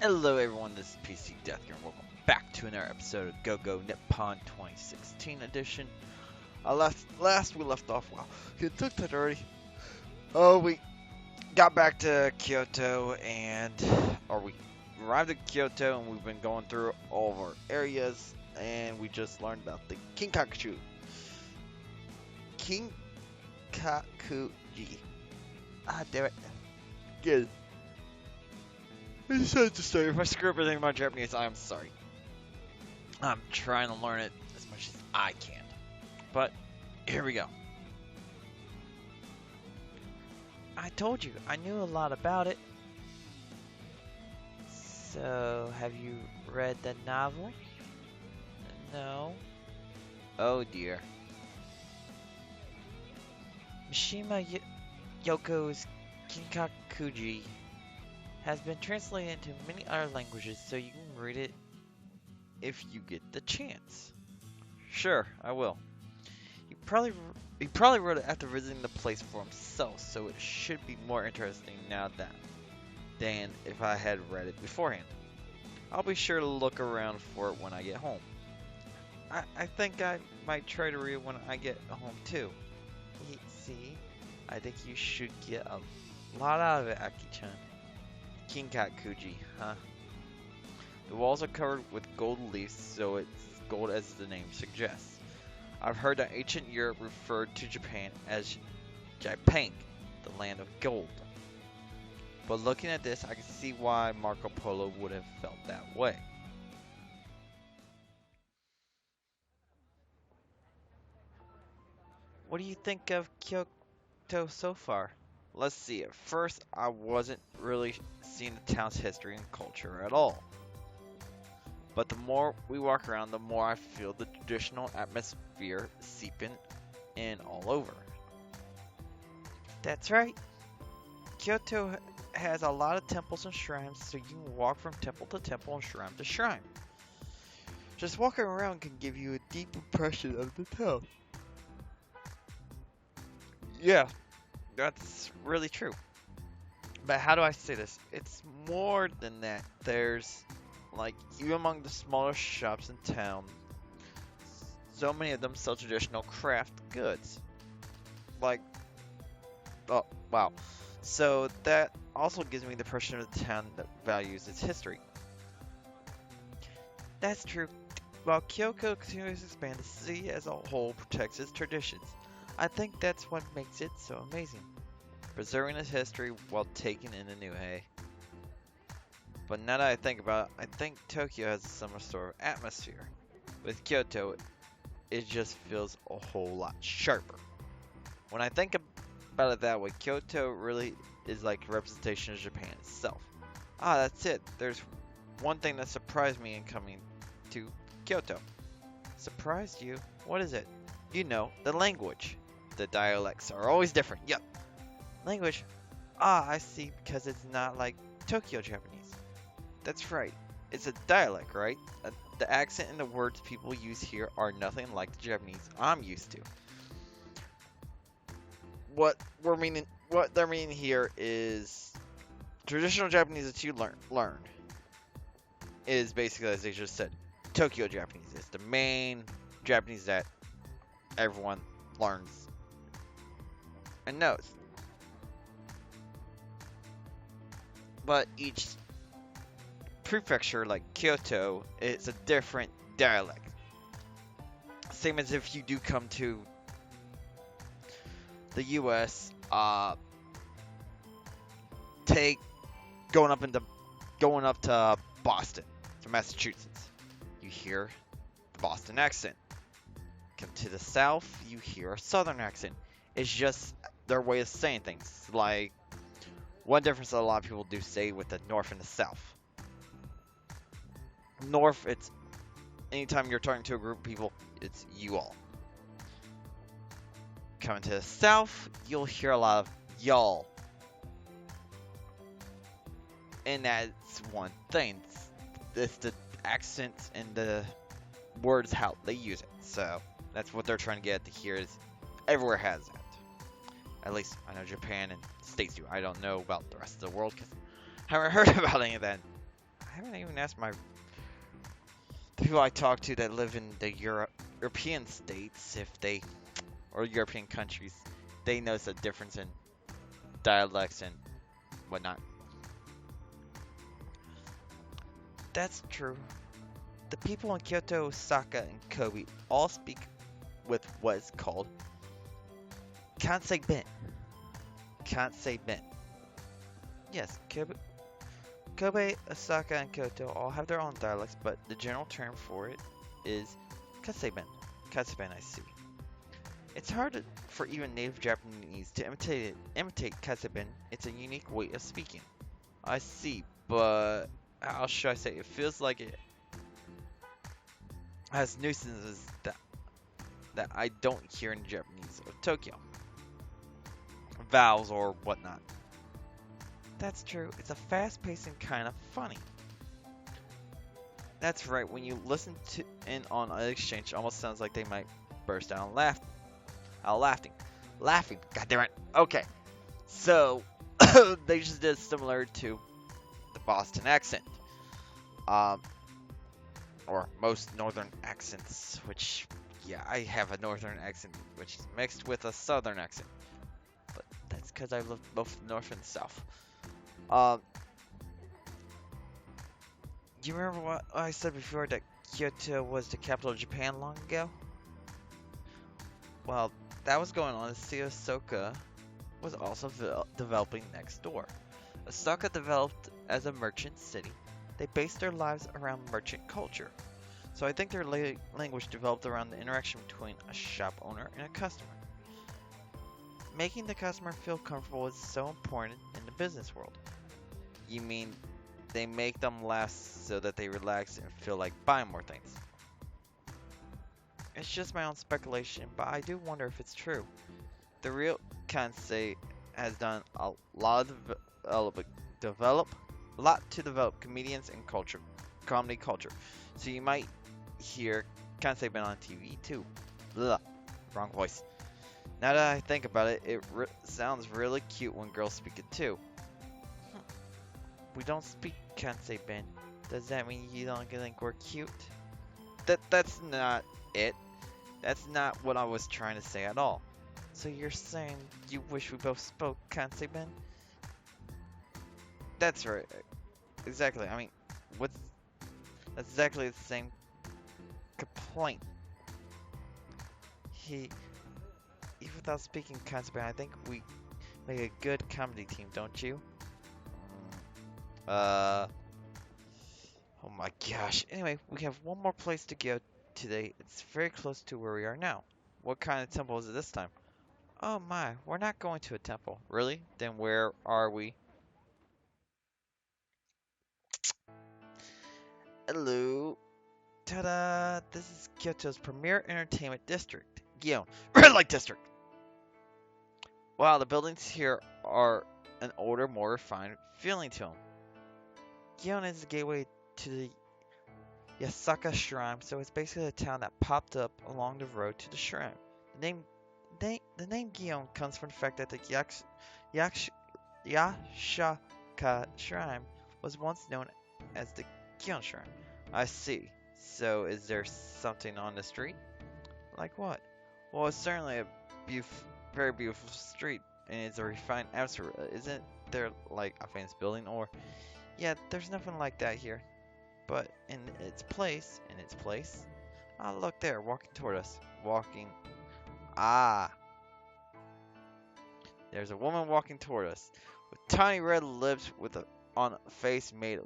Hello everyone, this is PC Death here, and welcome back to another episode of Go Nippon 2016 edition. Last we left off, wow, it took that already. Oh, we got back to Kyoto, or we arrived at Kyoto, and we've been going through all of our areas, and we just learned about the Kinkakuji. Ah, damn it. Good. If I screw up anything about Japanese, I am sorry. I'm trying to learn it as much as I can. But, here we go. I told you, I knew a lot about it. So, have you read the novel? No. Oh dear. Mishima Yoko's Kinkakuji has been translated into many other languages, so you can read it if you get the chance. Sure, I will. He probably wrote it after visiting the place for himself, so it should be more interesting now than if I had read it beforehand. I'll be sure to look around for it when I get home. I think I might try to read it when I get home too. See, I think you should get a lot out of it, Aki-chan. Kinkakuji, huh? The walls are covered with gold leaves, so it's gold as the name suggests. I've heard that ancient Europe referred to Japan as Japan, the land of gold. But looking at this, I can see why Marco Polo would have felt that way. What do you think of Kyoto so far? Let's see, at first I wasn't really seeing the town's history and culture at all. But the more we walk around, the more I feel the traditional atmosphere seeping in all over. That's right. Kyoto has a lot of temples and shrines, so you can walk from temple to temple and shrine to shrine. Just walking around can give you a deep impression of the town. Yeah. That's really true. But how do I say this? It's more than that. There's, like, even among the smaller shops in town, so many of them sell traditional craft goods. Like, oh, wow. So that also gives me the impression of the town that values its history. That's true. While Kyoto continues to expand, the city as a whole protects its traditions. I think that's what makes it so amazing. Preserving its history while taking in the new, hey? But now that I think about it, I think Tokyo has a similar sort of atmosphere. With Kyoto, it just feels a whole lot sharper. When I think about it that way, Kyoto really is like a representation of Japan itself. Ah, that's it. There's one thing that surprised me in coming to Kyoto. Surprised you? What is it? You know, the language. The dialects are always different. Yep. Language? Ah, I see, because it's not like Tokyo Japanese. That's right. It's a dialect, right? The accent and the words people use here are nothing like the Japanese I'm used to. What they're meaning here is traditional Japanese that you learn is basically, as they just said, Tokyo Japanese. It's the main Japanese that everyone learns and knows. But each prefecture, like Kyoto, is a different dialect. Same as if you do come to the U.S., take going up to Boston, to Massachusetts, you hear the Boston accent. Come to the South, you hear a Southern accent. It's just their way of saying things. Like, one difference that a lot of people do say with the North and the South. North, it's anytime you're talking to a group of people, it's you all. Coming to the South, you'll hear a lot of y'all. And that's one thing. It's the accents and the words, how they use it. So that's what they're trying to get at here, is everywhere has that. At least I know Japan and States do. I don't know about the rest of the world because I haven't heard about any of that. I haven't even asked the people I talk to that live in the European states if they, or European countries, they notice a difference in dialects and whatnot. That's true. The people in Kyoto, Osaka, and Kobe all speak with what is called Kansei Ben. Kansei Ben. Yes, Kobe, Osaka, and Kyoto all have their own dialects, but the general term for it is Kansei Ben. Kansei Ben, I see. It's for even native Japanese to imitate Kansei Ben. It's a unique way of speaking. I see, but how should I say? It feels like it has nuisances that I don't hear in Japanese of Tokyo. Vowels or whatnot. That's true. It's a fast-paced and kind of funny. That's right. When you listen to in on an exchange, it almost sounds like they might burst out laughing. God damn it. Okay. So they just did similar to the Boston accent. Or most northern accents, which, yeah, I have a northern accent, which is mixed with a southern accent. But that's because I live both north and south. Um, do you remember what I said before that Kyoto was the capital of Japan long ago? Well, that was going on. See, Osaka was also developing next door. Osaka developed as a merchant city. They based their lives around merchant culture. So I think their language developed around the interaction between a shop owner and a customer. Making the customer feel comfortable is so important in the business world. You mean they make them laugh so that they relax and feel like buying more things? It's just my own speculation, but I do wonder if it's true. The real Kansei has done a lot to develop comedians and comedy culture. So you might hear Kansei Ben on TV too. Blah, wrong voice. Now that I think about it, it sounds really cute when girls speak it too. We don't speak Kansei Ben. Does that mean you don't think we're cute? That's not it. That's not what I was trying to say at all. So you're saying you wish we both spoke Kansei Ben? That's right. Exactly. I mean, that's exactly the same complaint. Even without speaking Kansei Ben, I think we make a good comedy team, don't you? Oh my gosh. Anyway, we have one more place to go today. It's very close to where we are now. What kind of temple is it this time? Oh my, we're not going to a temple. Really? Then where are we? Hello. Ta-da! This is Kyoto's premier entertainment district, Gion. Red Light District! Wow, the buildings here are an older, more refined feeling to them. Gion is the gateway to the Yasaka Shrine, so it's basically a town that popped up along the road to the shrine. The name Gion comes from the fact that the Yashaka Shrine was once known as the Gion Shrine. I see. So is there something on the street? Like what? Well, it's certainly a very beautiful street, and it's a refined atmosphere. Isn't there like a famous building or... Yeah, there's nothing like that here. But in its place, ah, look there, walking toward us. Ah, there's a woman walking toward us with tiny red lips on a face made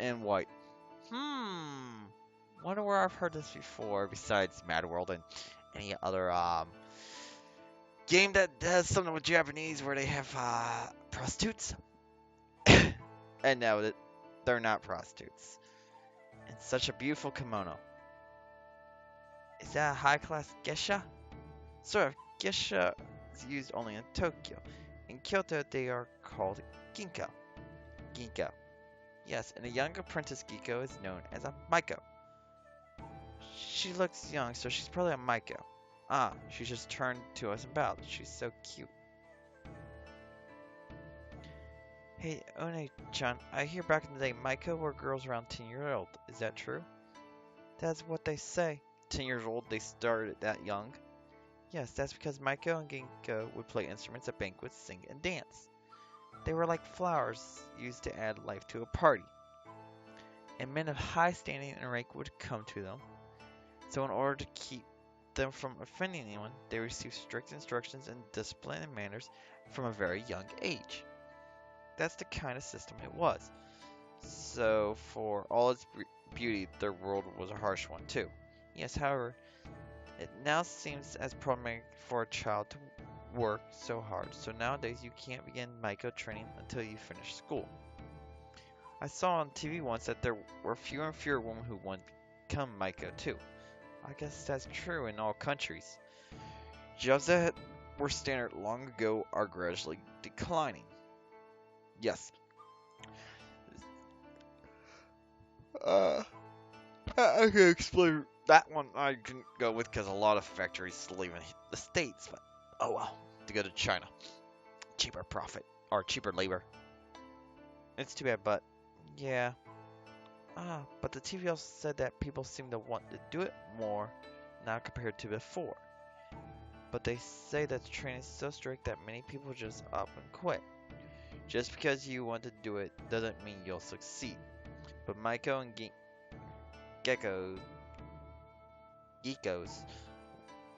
in white. Wonder where I've heard this before besides Mad World and any other game that does something with Japanese where they have prostitutes. And no, they're not prostitutes. And such a beautiful kimono. Is that a high-class geisha? Sort of. Geisha is used only in Tokyo. In Kyoto, they are called ginko. Ginko. Yes, and a young apprentice ginko is known as a maiko. She looks young, so she's probably a maiko. Ah, she just turned to us and bowed. She's so cute. Hey, One-chan, I hear back in the day Maiko were girls around 10 years old. Is that true? That's what they say. 10 years old, they started that young. Yes, that's because Maiko and Ginko would play instruments at banquets, sing, and dance. They were like flowers used to add life to a party, and men of high standing and rank would come to them. So, in order to keep them from offending anyone, they received strict instructions in discipline and manners from a very young age. That's the kind of system it was. So, for all its beauty, their world was a harsh one too. Yes, however, it now seems as problematic for a child to work so hard, so nowadays you can't begin Maiko training until you finish school. I saw on TV once that there were fewer and fewer women who want to become Maiko too. I guess that's true in all countries. Jobs that were standard long ago are gradually declining. Yes. Uh, I can explain that one. I didn't go with because a lot of factories leaving the states, but oh well, to go to China, cheaper profit or cheaper labor. It's too bad, but yeah. But the TV also said that people seem to want to do it more now compared to before. But they say that the training is so strict that many people just up and quit. Just because you want to do it doesn't mean you'll succeed. But Maiko and Gecko Geekos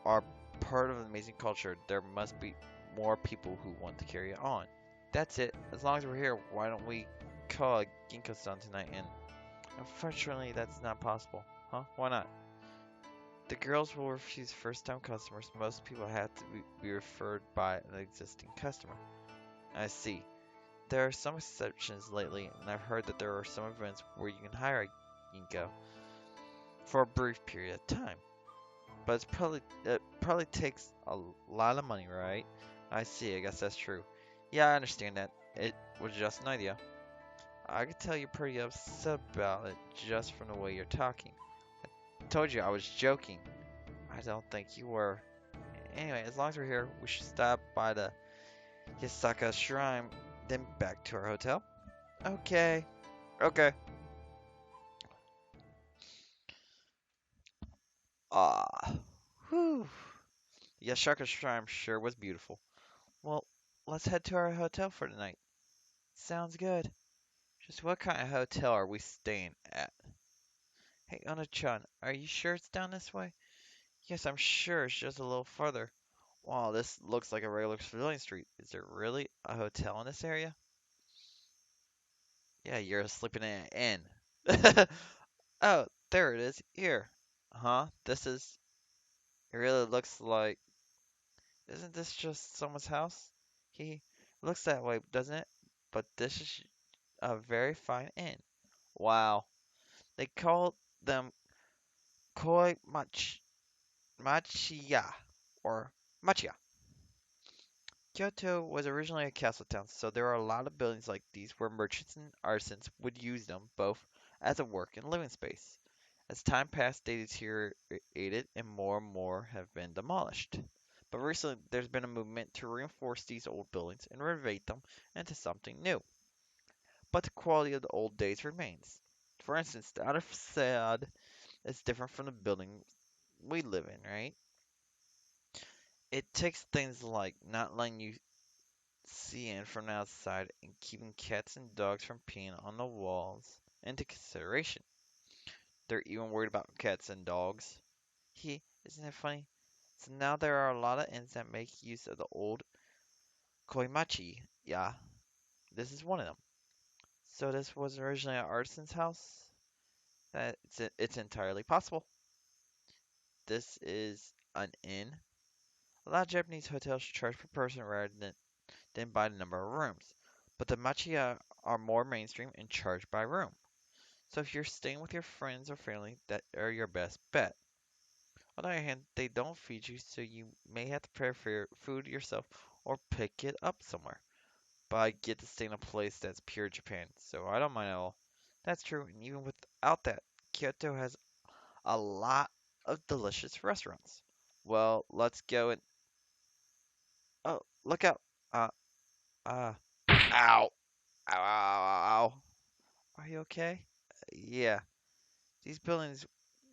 are part of an amazing culture. There must be more people who want to carry it on. That's it. As long as we're here, why don't we call a Ginkgo-san tonight? And unfortunately, that's not possible. Huh? Why not? The girls will refuse first-time customers. Most people have to be referred by an existing customer. I see. There are some exceptions lately, and I've heard that there are some events where you can hire a Ginkgo for a brief period of time. But it probably takes a lot of money, right? I see, I guess that's true. Yeah, I understand that. It was just an idea. I could tell you're pretty upset about it just from the way you're talking. I told you I was joking. I don't think you were. Anyway, as long as we're here, we should stop by the Hisaka Shrine, then back to our hotel. Okay. Okay. Ah. Whew. Yashaka Shrine sure was beautiful. Well, let's head to our hotel for tonight. Sounds good. Just what kind of hotel are we staying at? Hey, Ona-chan, are you sure it's down this way? Yes, I'm sure it's just a little further. Wow, this looks like a regular civilian street. Is there really a hotel in this area? Yeah, you're sleeping in an inn. Oh, there it is. Here. Huh? This is. It really looks like. Isn't this just someone's house? He looks that way, doesn't it? But this is a very fine inn. Wow. They call them koi machiya or machiya. Kyoto was originally a castle town, so there are a lot of buildings like these where merchants and artisans would use them both as a work and living space. As time passed, they deteriorated and more have been demolished. But recently, there's been a movement to reinforce these old buildings and renovate them into something new. But the quality of the old days remains. For instance, the outer facade is different from the building we live in, right? It takes things like not letting you see in from the outside and keeping cats and dogs from peeing on the walls into consideration. They're even worried about cats and dogs. Isn't it funny? So now there are a lot of inns that make use of the old koimachi. Yeah, this is one of them. So this was originally an artisan's house? It's entirely possible. This is an inn. A lot of Japanese hotels charge per person rather than by the number of rooms. But the machiya are more mainstream and charge by room. So if you're staying with your friends or family, that are your best bet. On the other hand, they don't feed you, so you may have to prepare for your food yourself or pick it up somewhere. But I get to stay in a place that's pure Japan, so I don't mind at all. That's true, and even without that, Kyoto has a lot of delicious restaurants. Well, let's go and oh, look out! Uh, uh, ow! Ow, ow, ow, ow. Are you okay? Yeah. These buildings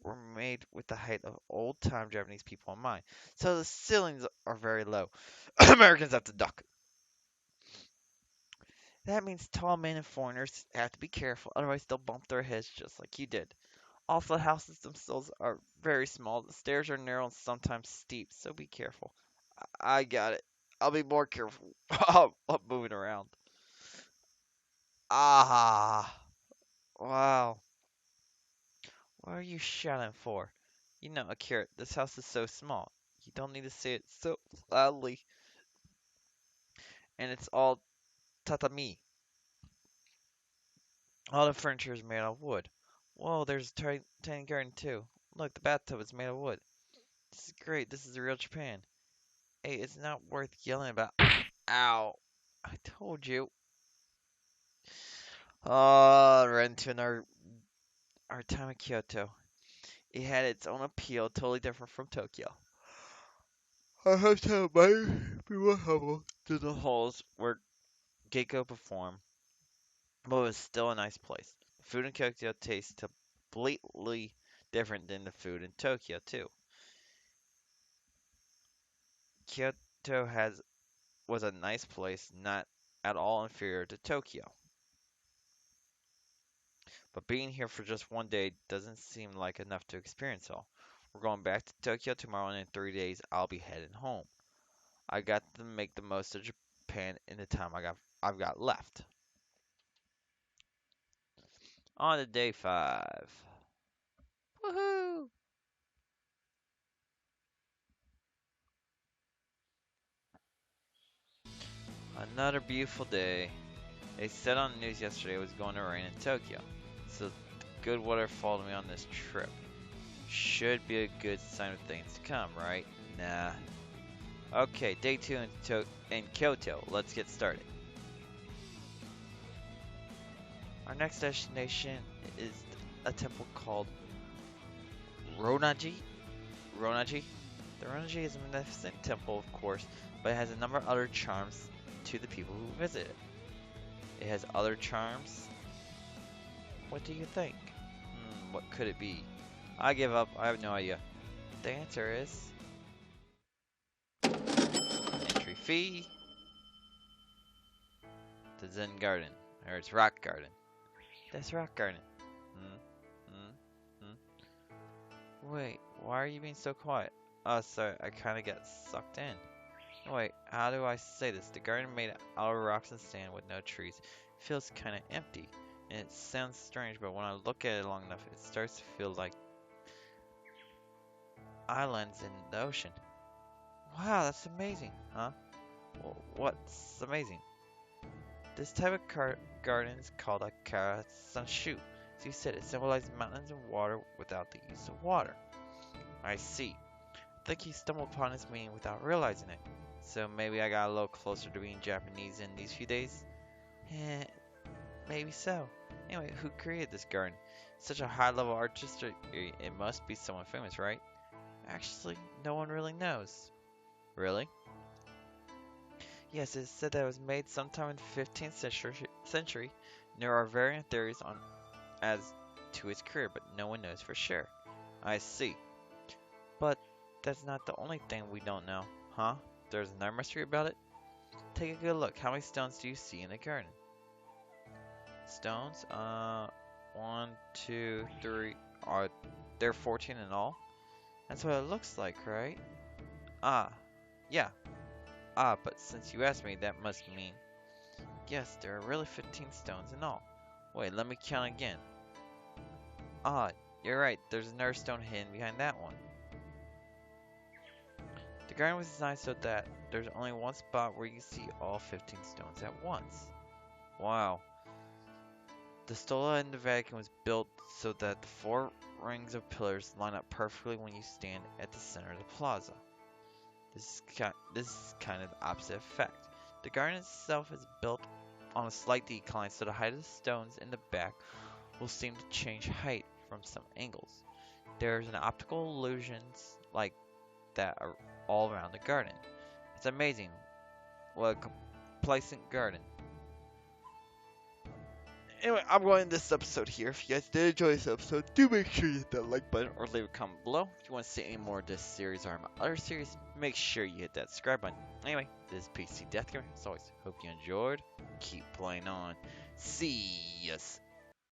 were made with the height of old-time Japanese people in mind, so the ceilings are very low. Americans have to duck. That means tall men and foreigners have to be careful, otherwise they'll bump their heads just like you did. Also, the houses themselves are very small. The stairs are narrow and sometimes steep, so be careful. I got it. I'll be more careful. I'm moving around. Ah, wow. What are you shouting for? You know, Akira, this house is so small. You don't need to say it so loudly. And it's all tatami. All the furniture is made of wood. Whoa, there's a tiny garden too. Look, the bathtub is made of wood. This is great. This is real Japan. Hey, it's not worth yelling about. Ow. I told you. Oh, right into our time in Kyoto. It had its own appeal, totally different from Tokyo. I have to admire people humble to the halls where Geiko performed, but it was still a nice place. The food in Tokyo tastes completely different than the food in Tokyo, too. Kyoto has was a nice place, not at all inferior to Tokyo. But being here for just one day doesn't seem like enough to experience all. We're going back to Tokyo tomorrow, and in 3 days I'll be heading home. I got to make the most of Japan in the time I've got left. On to day 5. Woohoo! Another beautiful day. They said on the news yesterday it was going to rain in Tokyo, so the good weather followed me on this trip. Should be a good sign of things to come, right? Nah. Okay, day 2 in Kyoto. Let's get started. Our next destination is a temple called Ronaji. Ronaji? The Ronaji is a magnificent temple, of course, but it has a number of other charms to the people who visit it. It has other charms. What do you think? What could it be? I give up. I have no idea. The answer is entry fee, the Zen Garden, or it's Rock Garden. That's Rock Garden. Hmm, hmm, Wait, why are you being so quiet? Oh, sorry, I kind of got sucked in. Wait, how do I say this? The garden made out of rocks and sand with no trees. It feels kind of empty, and it sounds strange, but when I look at it long enough, it starts to feel like islands in the ocean. Wow, that's amazing, huh? What's amazing? This type of garden is called a karasanshu. As you said, it symbolizes mountains and water without the use of water. I see. I think you stumbled upon this meaning without realizing it. So maybe I got a little closer to being Japanese in these few days? Eh, maybe so. Anyway, who created this garden? Such a high level artistry, it must be someone famous, right? Actually, no one really knows. Really? Yes, it is said that it was made sometime in the 15th century. And there are varying theories on as to its career, but no one knows for sure. I see. But that's not the only thing we don't know, huh? There's another mystery about it? Take a good look. How many stones do you see in the garden? Stones? One, two, three. Are there 14 in all? That's what it looks like, right? Ah, yeah. Ah, but since you asked me, that must mean yes, there are really 15 stones in all. Wait, let me count again. Ah, you're right. There's another stone hidden behind that one. The garden was designed so that there's only one spot where you can see all 15 stones at once. Wow. The Stola in the Vatican was built so that the four rings of pillars line up perfectly when you stand at the center of the plaza. This is kind of the opposite effect. The garden itself is built on a slight decline, so the height of the stones in the back will seem to change height from some angles. There's an optical illusions like that are all around the garden. It's amazing. What a complacent garden. Anyway, I'm going to end this episode here. If you guys did enjoy this episode, do make sure you hit that like button or leave a comment below. If you want to see any more of this series or my other series, make sure you hit that subscribe button. Anyway, this is PC Death Gamer. As always, hope you enjoyed. Keep playing on. See yas.